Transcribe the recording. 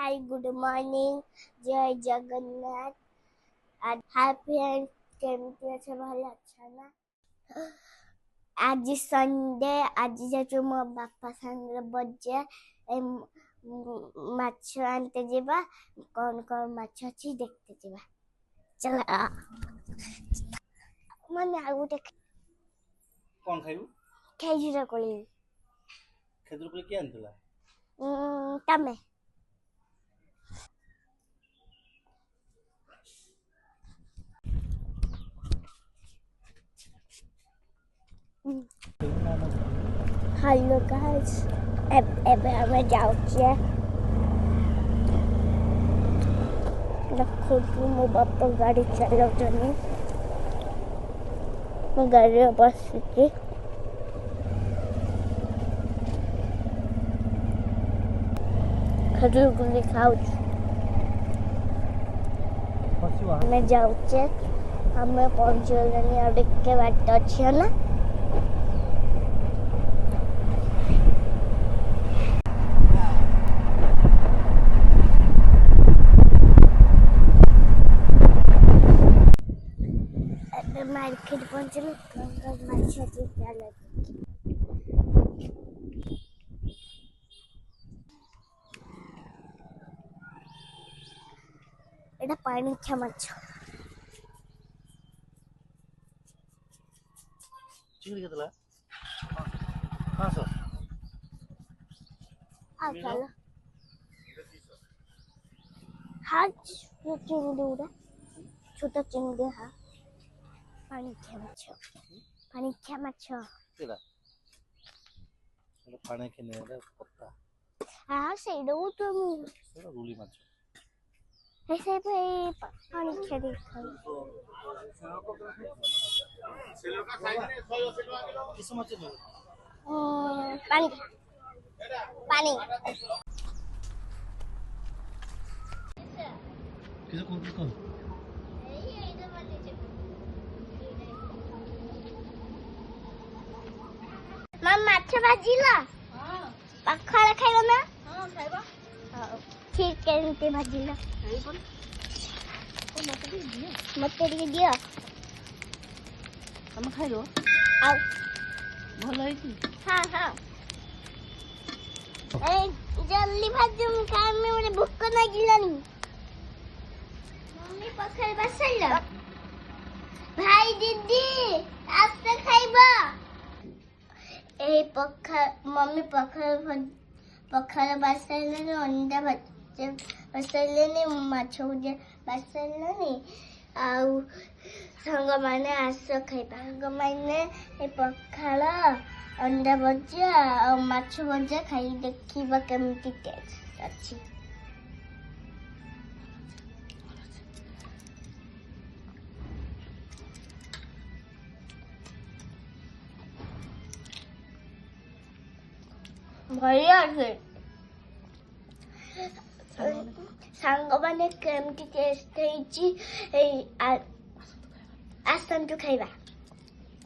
Hi, good morning. जय Jagannath. And hi friends, କେମିତି ଅଛ? ଭଲ ଅଛ ନା? ଆଜି ସଣ୍ଡେ, ଆଜି ଯାଉଛୁ ମୋ ବାପା ସାଙ୍ଗରେ ବଜାର ମାଛ ଆଣିତେ ଯିବା. କଣ କଣ ମାଛ ଅଛି ଦେଖତେ ଯିବା. ଚାଲ ମାନେ ଆଉ ଗୋଟେ କଣ ଖାଇବୁ? ଖେଜୁର କୋଳି. ଖେଜୁର କୋଳି କିଏ ଆଣିଥିଲା? ତମେ Hello guys, ଏବେ ଆମେ ଯାଉଛେ. ଦେଖନ୍ତୁ ମୋ ବାପା ଗାଡ଼ି ଚଲାଉଛନ୍ତି. ମୁଁ ଗାଡ଼ିରେ ବସିଛି. ଖେଜୁର କୋଳି ଖାଉଛୁ. ଆମେ ଯାଉଛେ. ଆମେ ପହଞ୍ଚିଗଲେଣି. ଆଉ ଟିକେ ବାଟ ଅଛି ନା. ଏବେ ମାର୍କେଟ ପହଞ୍ଚିଲୁ. ମାଛ ଚାଲ ଏଇଟା ପାଣିଖିଆ ମାଛ. ଚିଙ୍ଗୁଡ଼ି କେତେଲା? 500. ଆଉ ଚାଲ. ହଁ ଚିଙ୍ଗୁଡ଼ି ଗୁଡ଼ା ଛୋଟ ଚିଙ୍ଗୁଡ଼ି. ହଁ ପାଣିଖିଆ ମାଛ. ପାଣିଖିଆ ମାଛ. କେଲା? ପାଣି କିନେ ପତା. ହଁ ସେଇଟାକୁ ତ ସେଟା ରୁଲି ମାଛ. ସେ ପାଣିଖିଆ ଦେଖାଉ. କିସ ମାଛ ନବ? ପାଣି ପାଣି କିସ କଣ କହ? ମାଛ ଭାଜିଲା. ପଖାଳ ଖାଇବ ନା? ହଁ ଖାଇବା. ଠିକ କେମିତି ଭାଜିଲା? ମତେ ଟିକେ ଦିଅ. ତମେ ଖାଇବ? ଆଉ ଭଲ ହେଇଛି? ହଁ ହଁ. ଜଲ୍ଦି ଭାଜ. ମୁଁ ଖାଇବି. ମୋତେ ଭୋକ ଲାଗିଲାନି. ମମ୍ମି ପଖାଳ ବସାଇଲ? ଭାଇ ଦିଦି ଆସ ଖାଇବ. এই ମମ୍ମି ପଖାଳ ବସାଇଲେଣି. ଅଣ୍ଡା ବସାଇଲେଣି. ମାଛ ଭଜା ବସାଇଲେଣି. ଆଉ ସାଙ୍ଗମାନେ ଆସ ଖାଇବା. ସାଙ୍ଗମାନେ ପଖାଳ, ଅଣ୍ଡା ଭଜା ଆଉ ମାଛ ଭଜା ଖାଇ ଦେଖିବା କେମିତି ଟେଷ୍ଟ ଅଛି. ବଢିଆ ଅଛି. ସାଙ୍ଗମାନେ କେମିତି ଟେଷ୍ଟ ହେଇଛି ଆସନ୍ତୁ ଖାଇବା.